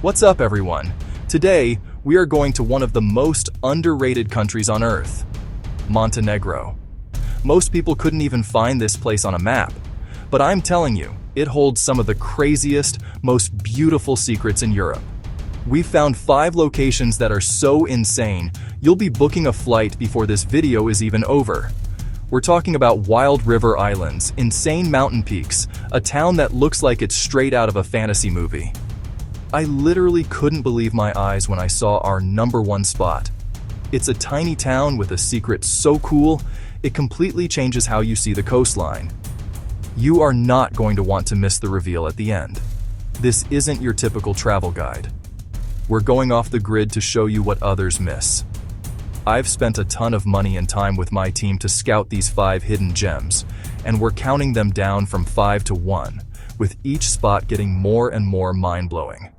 What's up, everyone? Today, we are going to one of the most underrated countries on Earth, Montenegro. Most people couldn't even find this place on a map, but I'm telling you, it holds some of the craziest, most beautiful secrets in Europe. We found 5 locations that are so insane, you'll be booking a flight before this video is even over. We're talking about wild river islands, insane mountain peaks, a town that looks like it's straight out of a fantasy movie. I literally couldn't believe my eyes when I saw our #1 spot. It's a tiny town with a secret so cool, it completely changes how you see the coastline. You are not going to want to miss the reveal at the end. This isn't your typical travel guide. We're going off the grid to show you what others miss. I've spent a ton of money and time with my team to scout these 5 hidden gems, and we're counting them down from 5 to 1, with each spot getting more and more mind-blowing.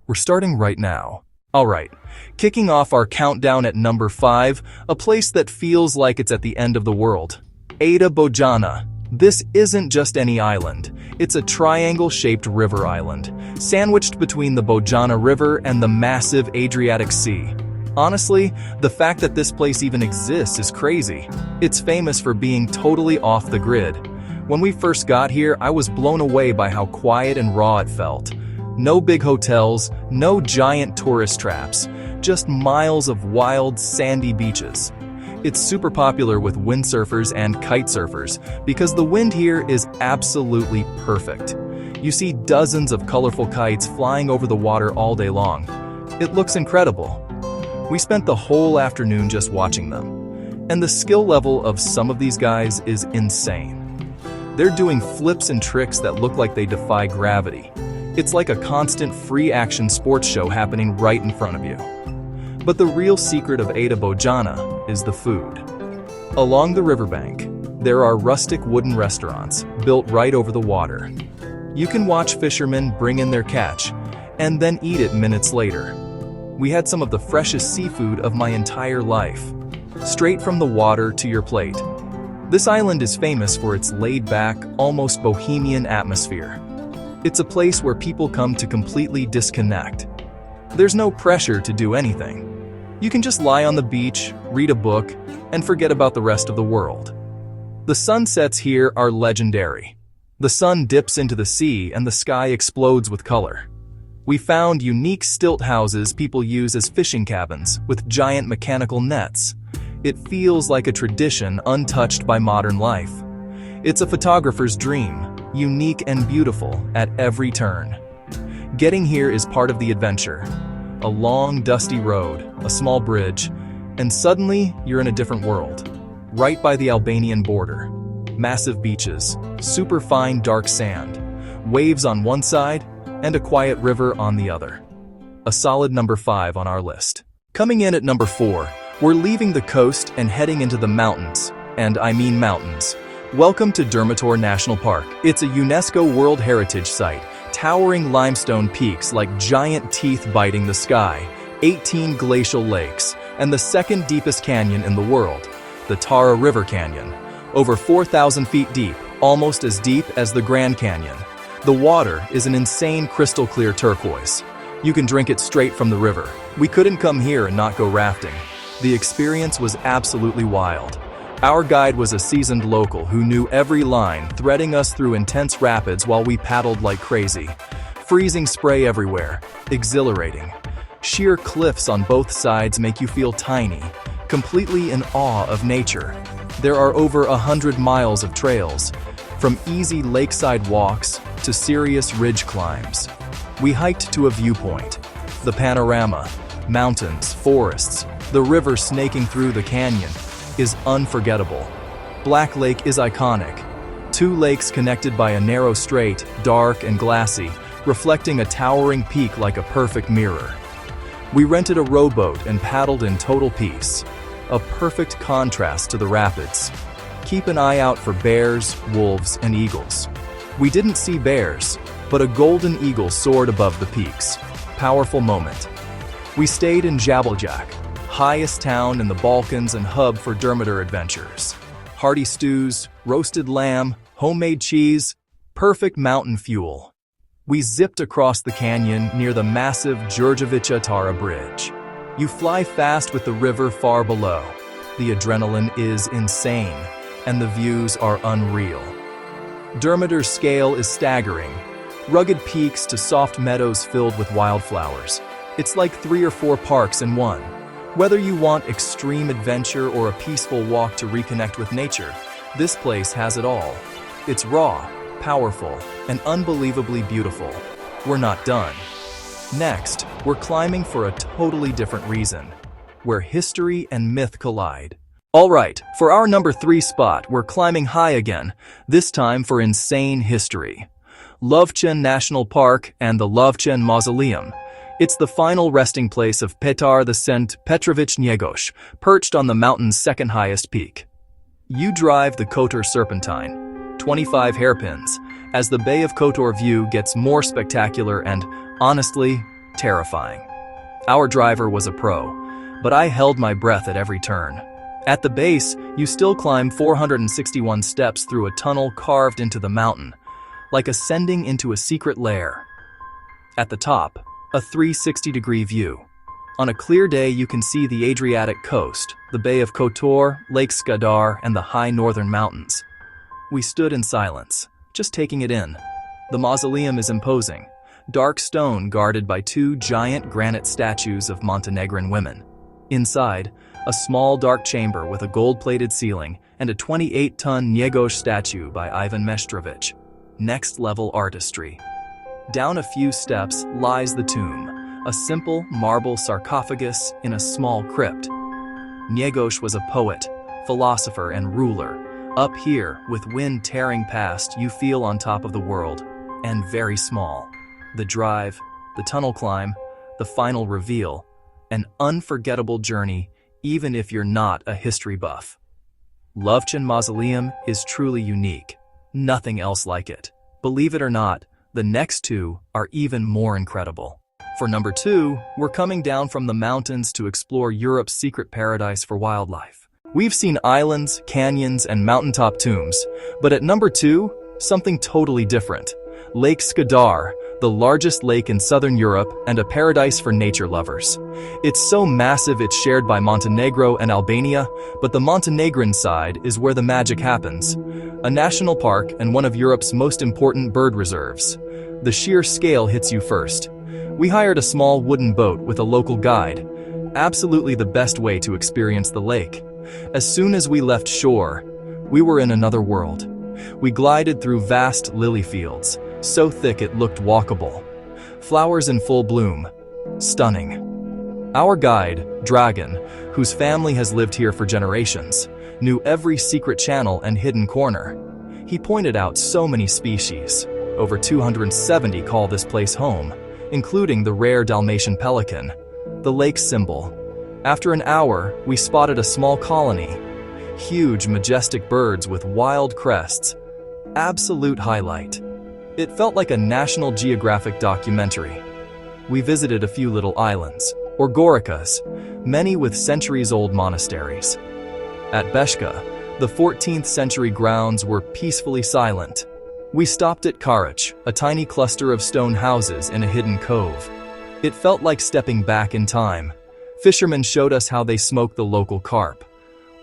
We're starting right now. Alright, kicking off our countdown at number 5, a place that feels like it's at the end of the world. Bojana. This isn't just any island. It's a triangle-shaped river island, sandwiched between the Bojana River and the massive Adriatic Sea. Honestly, the fact that this place even exists is crazy. It's famous for being totally off the grid. When we first got here, I was blown away by how quiet and raw it felt. No big hotels, no giant tourist traps, just miles of wild, sandy beaches. It's super popular with windsurfers and kite surfers because the wind here is absolutely perfect. You see dozens of colorful kites flying over the water all day long. It looks incredible. We spent the whole afternoon just watching them, and the skill level of some of these guys is insane. They're doing flips and tricks that look like they defy gravity. It's like a constant free-action sports show happening right in front of you. But the real secret of Bojana is the food. Along the riverbank, there are rustic wooden restaurants built right over the water. You can watch fishermen bring in their catch and then eat it minutes later. We had some of the freshest seafood of my entire life, straight from the water to your plate. This island is famous for its laid-back, almost bohemian atmosphere. It's a place where people come to completely disconnect. There's no pressure to do anything. You can just lie on the beach, read a book, and forget about the rest of the world. The sunsets here are legendary. The sun dips into the sea and the sky explodes with color. We found unique stilt houses people use as fishing cabins with giant mechanical nets. It feels like a tradition untouched by modern life. It's a photographer's dream, unique and beautiful at every turn. Getting here is part of the adventure. A long, dusty road, a small bridge, and suddenly you're in a different world. Right by the Albanian border. Massive beaches, super fine dark sand, waves on one side, and a quiet river on the other. A solid number 5 on our list. Coming in at number 4, we're leaving the coast and heading into the mountains, and I mean mountains. Welcome to Durmitor National Park. It's a UNESCO World Heritage Site, towering limestone peaks like giant teeth biting the sky, 18 glacial lakes, and the second deepest canyon in the world, the Tara River Canyon, over 4,000 feet deep, almost as deep as the Grand Canyon. The water is an insane crystal clear turquoise. You can drink it straight from the river. We couldn't come here and not go rafting. The experience was absolutely wild. Our guide was a seasoned local who knew every line, threading us through intense rapids while we paddled like crazy. Freezing spray everywhere, exhilarating. Sheer cliffs on both sides make you feel tiny, completely in awe of nature. There are over 100 miles of trails, from easy lakeside walks to serious ridge climbs. We hiked to a viewpoint. The panorama, mountains, forests, the river snaking through the canyon, is unforgettable. Black Lake is iconic. 2 lakes connected by a narrow strait, dark and glassy, reflecting a towering peak like a perfect mirror. We rented a rowboat and paddled in total peace, a perfect contrast to the rapids. Keep an eye out for bears, wolves, and eagles. We didn't see bears, but a golden eagle soared above the peaks. Powerful moment. We stayed in Jabljac, highest town in the Balkans and hub for Durmitor adventures. Hearty stews, roasted lamb, homemade cheese, perfect mountain fuel. We zipped across the canyon near the massive Đurđevića Tara Bridge. You fly fast with the river far below. The adrenaline is insane, and the views are unreal. Durmitor's scale is staggering. Rugged peaks to soft meadows filled with wildflowers. It's like 3 or 4 parks in one. Whether you want extreme adventure or a peaceful walk to reconnect with nature, this place has it all. It's raw, powerful, and unbelievably beautiful. We're not done. Next, we're climbing for a totally different reason, where history and myth collide. Alright, for our number 3 spot, we're climbing high again, this time for insane history. Lovćen National Park and the Lovćen Mausoleum. It's the final resting place of Petar the St. Petrovich Njegoš, perched on the mountain's second highest peak. You drive the Kotor Serpentine, 25 hairpins, as the Bay of Kotor view gets more spectacular and, honestly, terrifying. Our driver was a pro, but I held my breath at every turn. At the base, you still climb 461 steps through a tunnel carved into the mountain, like ascending into a secret lair. At the top, a 360-degree view. On a clear day, you can see the Adriatic coast, the Bay of Kotor, Lake Skadar, and the high northern mountains. We stood in silence, just taking it in. The mausoleum is imposing, dark stone guarded by 2 giant granite statues of Montenegrin women. Inside, a small dark chamber with a gold-plated ceiling and a 28-ton Njegoš statue by Ivan Meštrović. Next-level artistry. Down a few steps lies the tomb, a simple marble sarcophagus in a small crypt. Njegoš was a poet, philosopher, and ruler. Up here, with wind tearing past, you feel on top of the world, and very small. The drive, the tunnel climb, the final reveal, an unforgettable journey, even if you're not a history buff. Lovćen Mausoleum is truly unique. Nothing else like it. Believe it or not, the next 2 are even more incredible. For number 2, we're coming down from the mountains to explore Europe's secret paradise for wildlife. We've seen islands, canyons, and mountaintop tombs, but at number 2, something totally different. Lake Skadar, the largest lake in southern Europe and a paradise for nature lovers. It's so massive it's shared by Montenegro and Albania, but the Montenegrin side is where the magic happens. A national park and one of Europe's most important bird reserves. The sheer scale hits you first. We hired a small wooden boat with a local guide. Absolutely the best way to experience the lake. As soon as we left shore, we were in another world. We glided through vast lily fields, so thick it looked walkable. Flowers in full bloom. Stunning. Our guide, Dragan, whose family has lived here for generations, knew every secret channel and hidden corner. He pointed out so many species. Over 270 call this place home, including the rare Dalmatian pelican, the lake's symbol. After an hour, we spotted a small colony. Huge, majestic birds with wild crests. Absolute highlight. It felt like a National Geographic documentary. We visited a few little islands, or gorikas, many with centuries-old monasteries. At Beshka, the 14th century grounds were peacefully silent. We stopped at Karac, a tiny cluster of stone houses in a hidden cove. It felt like stepping back in time. Fishermen showed us how they smoke the local carp.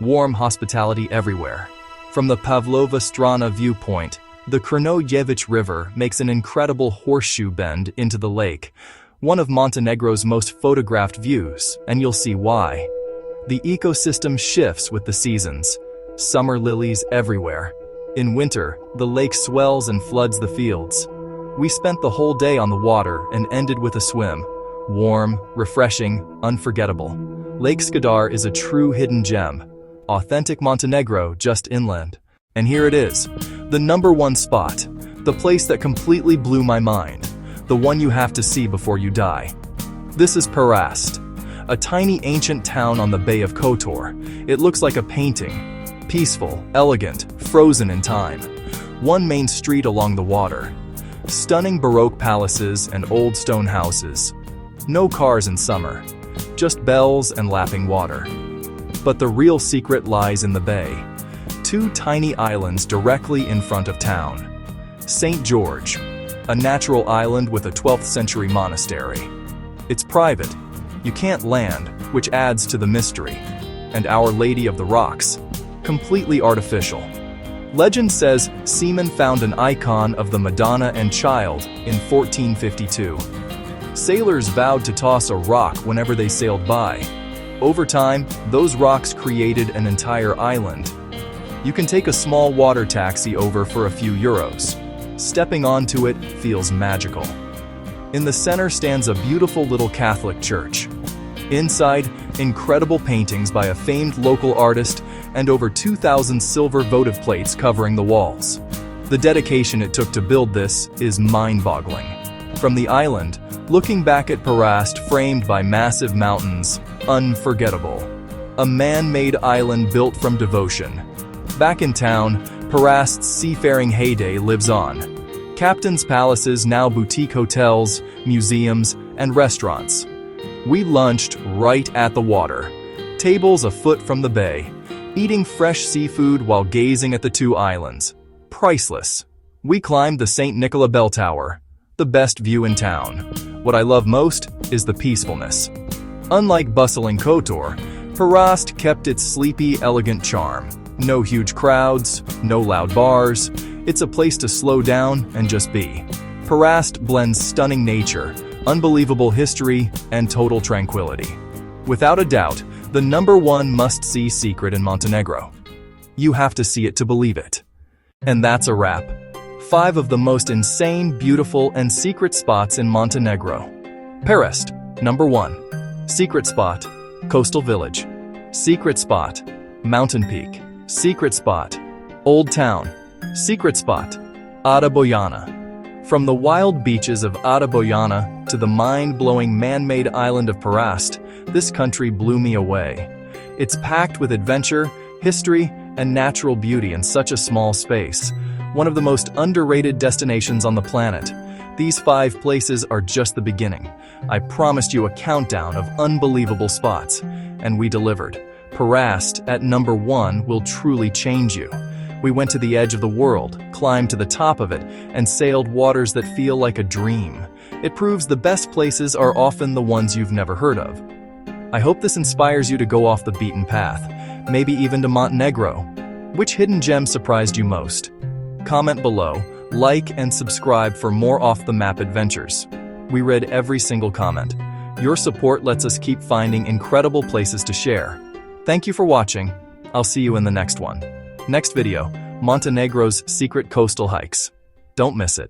Warm hospitality everywhere. From the Pavlova Strana viewpoint, the Crnojević River makes an incredible horseshoe bend into the lake, one of Montenegro's most photographed views, and you'll see why. The ecosystem shifts with the seasons. Summer lilies everywhere. In winter, the lake swells and floods the fields. We spent the whole day on the water and ended with a swim. Warm, refreshing, unforgettable. Lake Skadar is a true hidden gem. Authentic Montenegro just inland. And here it is, the number 1 spot, the place that completely blew my mind, the one you have to see before you die. This is Perast, a tiny ancient town on the Bay of Kotor. It looks like a painting, peaceful, elegant, frozen in time. One main street along the water. Stunning Baroque palaces and old stone houses. No cars in summer, just bells and lapping water. But the real secret lies in the bay. 2 tiny islands directly in front of town. St. George, a natural island with a 12th century monastery. It's private. You can't land, which adds to the mystery. And Our Lady of the Rocks, completely artificial. Legend says seamen found an icon of the Madonna and Child in 1452. Sailors vowed to toss a rock whenever they sailed by. Over time, those rocks created an entire island. You can take a small water taxi over for a few euros. Stepping onto it feels magical. In the center stands a beautiful little Catholic church. Inside, incredible paintings by a famed local artist and over 2,000 silver votive plates covering the walls. The dedication it took to build this is mind-boggling. From the island, looking back at Perast framed by massive mountains, unforgettable. A man-made island built from devotion. Back in town, Perast's seafaring heyday lives on. Captain's palaces, now boutique hotels, museums, and restaurants. We lunched right at the water, tables a foot from the bay, eating fresh seafood while gazing at the two islands. Priceless. We climbed the St. Nicola Bell Tower, the best view in town. What I love most is the peacefulness. Unlike bustling Kotor, Perast kept its sleepy, elegant charm. No huge crowds, no loud bars. It's a place to slow down and just be. Perast blends stunning nature, unbelievable history, and total tranquility. Without a doubt, the #1 must-see secret in Montenegro. You have to see it to believe it. And that's a wrap. 5 of the most insane, beautiful, and secret spots in Montenegro. Perast, #1. Secret spot, coastal village. Secret spot, mountain peak. Secret spot, old town. Secret spot, Bojana. From the wild beaches of Bojana to the mind-blowing man-made island of Perast, this country blew me away. It's packed with adventure, history, and natural beauty in such a small space. One of the most underrated destinations on the planet. These 5 places are just the beginning. I promised you a countdown of unbelievable spots, and we delivered. Perast at #1 will truly change you. We went to the edge of the world, climbed to the top of it, and sailed waters that feel like a dream. It proves the best places are often the ones you've never heard of. I hope this inspires you to go off the beaten path, maybe even to Montenegro. Which hidden gem surprised you most? Comment below, like and subscribe for more off-the-map adventures. We read every single comment. Your support lets us keep finding incredible places to share. Thank you for watching. I'll see you in the next one. Next video, Montenegro's secret coastal hikes. Don't miss it.